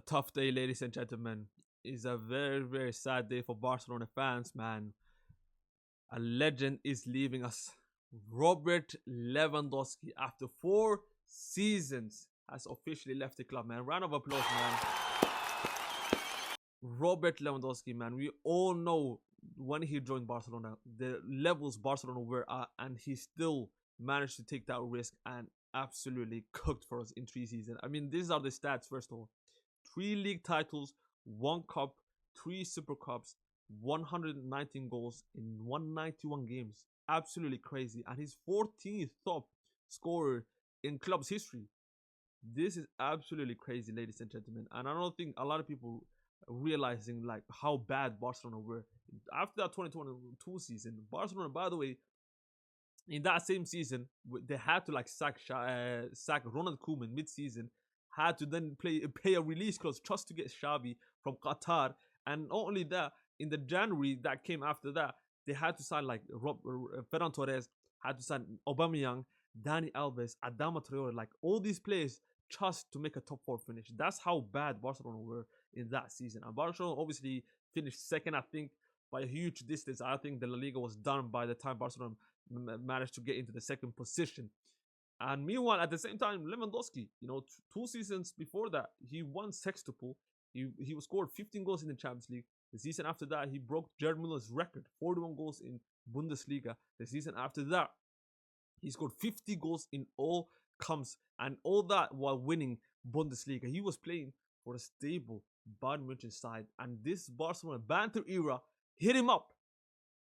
tough day, ladies and gentlemen. It's a very, very sad day for Barcelona fans, man. A legend is leaving us. Robert Lewandowski, after 4 seasons, has officially left the club, man. Round of applause, man. Robert Lewandowski, man. We all know when he joined Barcelona, the levels Barcelona were at, and he still managed to take that risk and absolutely cooked for us in 3 seasons. I mean, these are the stats, first of all: three league titles, one cup, three super cups, 119 goals in 191 games. Absolutely crazy. And he's 14th top scorer in club's history. This is absolutely crazy, ladies and gentlemen. And I don't think a lot of people realizing like how bad Barcelona were after that 2022 season. Barcelona, by the way, in that same season, they had to like sack Ronald Koeman mid-season. Had to then pay a release clause just to get Xavi from Qatar, and not only that, in the January that came after that, they had to sign like Ferran Torres, had to sign Aubameyang, Dani Alves, Adama Traore, like all these players just to make a top four finish. That's how bad Barcelona were in that season. And Barcelona obviously finished second, I think, by a huge distance. I think the La Liga was done by the time Barcelona managed to get into the second position. And meanwhile, at the same time, Lewandowski, 2 seasons before that, he won sextuple. He was scored 15 goals in the Champions League. The season after that, he broke Gerd Muller's record, 41 goals in Bundesliga. The season after that, he scored 50 goals in all comps, and all that while winning Bundesliga. He was playing for a stable Bayern Munich side, and this Barcelona banter era hit him up.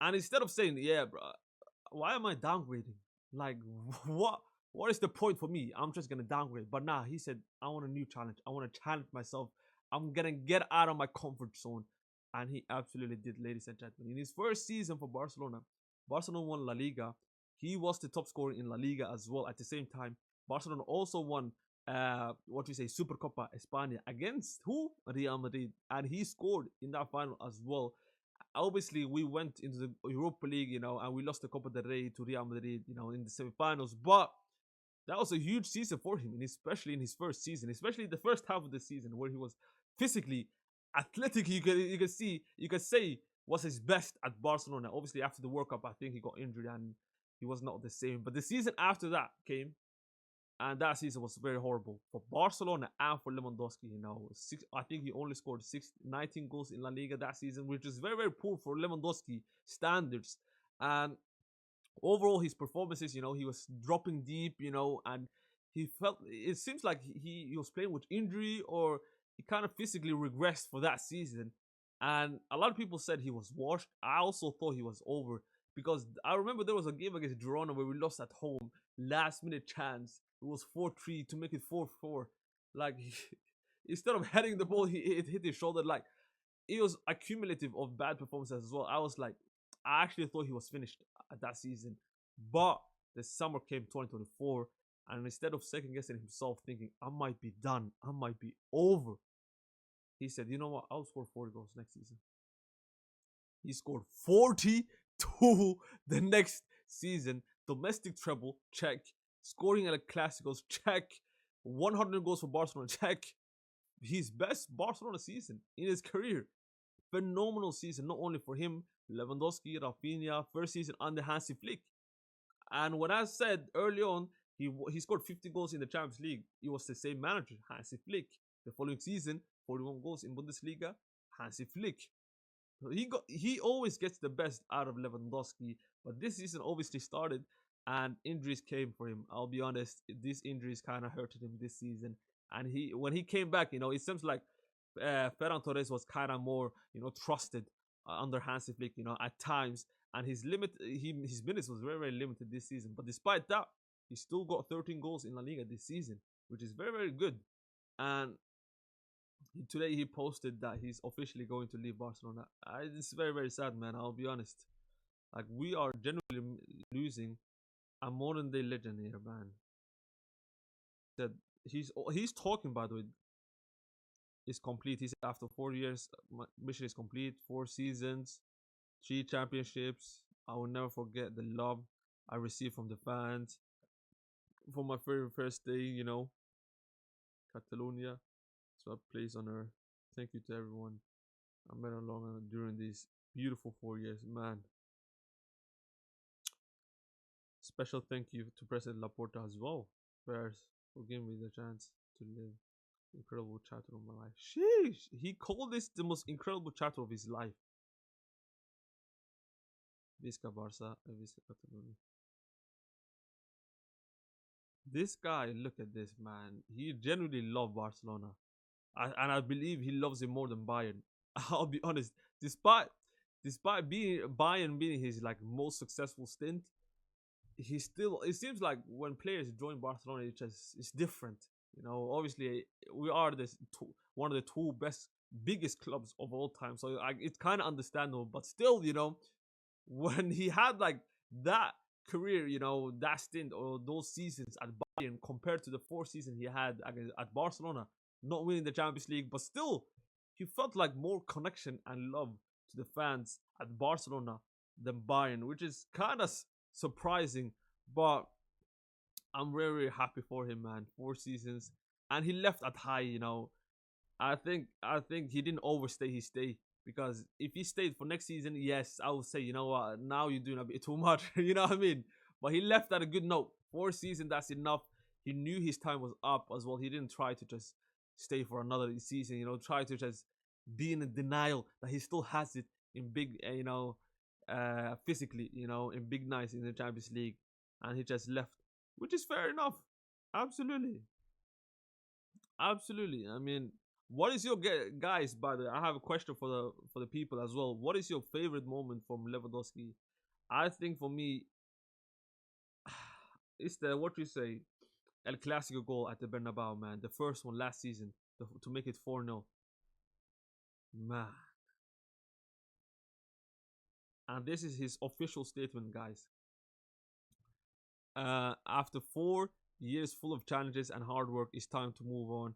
And instead of saying, "Yeah, bro, why am I downgrading? Like, what? What is the point for me? I'm just gonna downgrade." But nah, he said, "I want a new challenge. I want to challenge myself. I'm gonna get out of my comfort zone," and he absolutely did, ladies and gentlemen. In his first season for Barcelona, Barcelona won La Liga. He was the top scorer in La Liga as well. At the same time, Barcelona also won Supercopa España against who? Real Madrid, and he scored in that final as well. Obviously, we went into the Europa League, and we lost the Copa del Rey to Real Madrid, in the semifinals. But that was a huge season for him, and especially in his first season, especially the first half of the season where he was physically athletic. You could say was his best at Barcelona. Obviously, after the World Cup, I think he got injured and he was not the same. But the season after that came, and that season was very horrible for Barcelona and for Lewandowski. I think he only scored 19 goals in La Liga that season, which is very, very poor for Lewandowski standards. And overall, his performances, he was dropping deep, and he felt it seems like he was playing with injury, or he kind of physically regressed for that season. And a lot of people said he was washed. I also thought he was over, because I remember there was a game against Girona where we lost at home, last minute chance. It was 4-3 to make it 4-4. Like, instead of heading the ball, it hit his shoulder. Like, it was accumulative of bad performances as well. I was like, I actually thought he was finished at that season. But the summer came 2024, and instead of second guessing himself, thinking, I might be done, I might be over, he said, you know what, I'll score 40 goals next season. He scored 42 the next season. Domestic treble, check. Scoring at the Clásicos, check. 100 goals for Barcelona, check. His best Barcelona season in his career. Phenomenal season, not only for him, Lewandowski, Rafinha, first season under Hansi Flick. And when I said early on, he scored 50 goals in the Champions League, it was the same manager, Hansi Flick. The following season, 41 goals in Bundesliga, Hansi Flick. He always gets the best out of Lewandowski, but this season obviously started and injuries came for him. I'll be honest, these injuries kind of hurted him this season. And when he came back, it seems like Ferran Torres was kind of more, trusted under Hansi Flick, at times, and his minutes was very, very limited this season. But despite that, he still got 13 goals in La Liga this season, which is very, very good. And today he posted that he's officially going to leave Barcelona. It's very, very sad, man. I'll be honest. Like, we are genuinely losing a modern day legend here, man. That he's talking, by the way, is complete. He said after 4 years, my mission is complete. 4 seasons, 3 championships. I will never forget the love I received from the fans for my very first day, Catalonia. So a place on earth. Thank you to everyone I met along during these beautiful 4 years. Man, special thank you to President Laporta as well. Bears for giving me the chance to live incredible chapter of my life. Sheesh, he called this the most incredible chapter of his life. Visca Barça and Visca Catalonia. This guy, look at this man. He genuinely loved Barcelona, and I believe he loves it more than Bayern. I'll be honest. Despite being Bayern being his like most successful stint, he still, it seems like when players join Barcelona, it's different. You know, obviously we are one of the two best biggest clubs of all time, so it's kind of understandable. But still, you know, when he had like that career, you know, that stint or those seasons at Bayern compared to the 4 seasons he had at Barcelona, not winning the Champions League, but still he felt like more connection and love to the fans at Barcelona than Bayern, which is kind of surprising. But I'm very, very happy for him, man. 4 seasons, and he left at high. You know, I think he didn't overstay his stay, because if he stayed for next season, yes, I would say, you know what, now you're doing a bit too much. You know what I mean? But he left at a good note. 4 seasons, that's enough. He knew his time was up as well. He didn't try to just stay for another season. You know, try to just be in denial that he still has it in big, physically, you know, in big nights in the Champions League, and he just left, which is fair enough. Absolutely, absolutely. I mean, what is your guys? By the way, I have a question for the people as well. What is your favorite moment from Lewandowski? I think for me, it's the what you say El Clasico goal at the Bernabeu, man. The first one last season to make it 4-0, man. And this is his official statement, guys. After 4 years full of challenges and hard work, it's time to move on.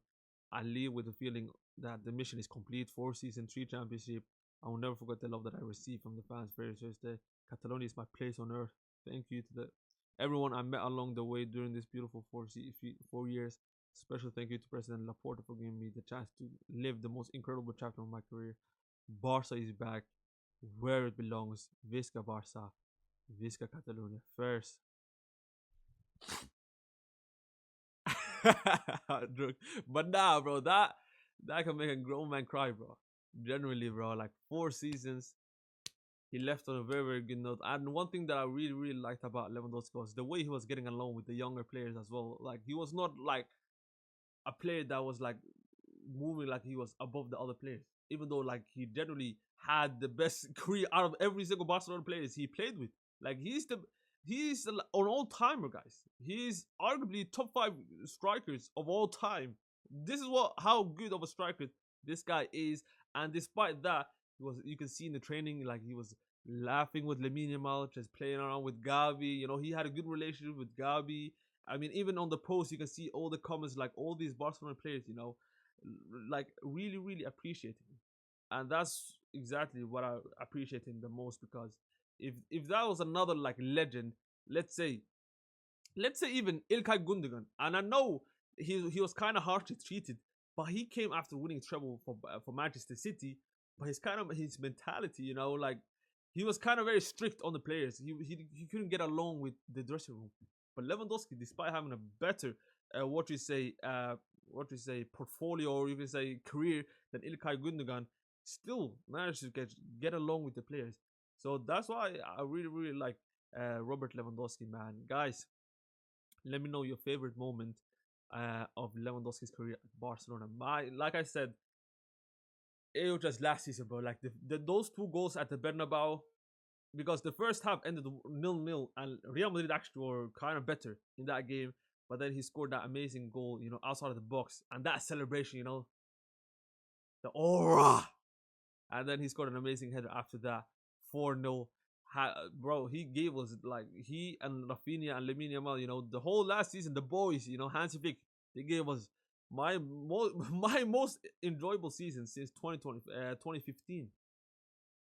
I leave with the feeling that the mission is complete. 4 season, 3 championship. I will never forget the love that I received from the fans very Thursday. Catalonia is my place on earth. Thank you to everyone I met along the way during this beautiful 4 years. Special thank you to President Laporta for giving me the chance to live the most incredible chapter of my career. Barça is back where it belongs. Visca Barça, Visca Catalonia. First. But nah, bro, that can make a grown man cry, bro. Generally, bro, like 4 seasons, he left on a very, very good note. And one thing that I really, really liked about Lewandowski was the way he was getting along with the younger players as well. Like he was not like a player that was like moving like he was above the other players. Even though like he generally had the best career out of every single Barcelona players he played with. Like he's an all timer, guys. He's arguably top 5 strikers of all time. This is what how good of a striker this guy is. And despite that, you can see in the training like he was laughing with Lamine Yamal, just playing around with Gavi. You know, he had a good relationship with Gavi. I mean, even on the post, you can see all the comments, like all these Barcelona players, you know, like really, really appreciating him. And that's exactly what I appreciate him the most, because if that was another like legend, let's say even Ilkay Gundogan, and I know he was kind of harshly treated, but he came after winning treble for Manchester City. But his kind of his mentality, you know, like he was kind of very strict on the players. He couldn't get along with the dressing room. But Lewandowski, despite having a better what you say portfolio, or you can say career, than Ilkay Gundogan, still managed to get along with the players. So that's why I really, really like Robert Lewandowski, man. Guys, let me know your favorite moment of Lewandowski's career at Barcelona. Like I said, it was just last season, bro. Like those 2 goals at the Bernabeu, because the first half ended 0-0, and Real Madrid actually were kind of better in that game. But then he scored that amazing goal, you know, outside of the box, and that celebration, you know, the aura. And then he scored an amazing header after that, 4-0. Bro, he gave us like he and Rafinha and Lamine Yamal, you know, the whole last season, the boys, you know, Hansi Flick, they gave us my most enjoyable season since 2015.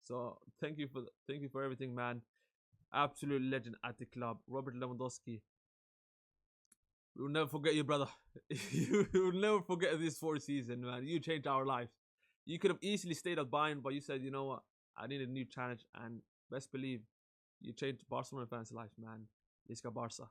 So thank you for everything, man. Absolute legend at the club, Robert Lewandowski. We'll never forget you, brother. You'll never forget this fourth season, man. You changed our lives. You could have easily stayed at Bayern, but you said, you know what? I need a new challenge, and best believe you changed Barcelona fans' lives, man. Let's go Barca.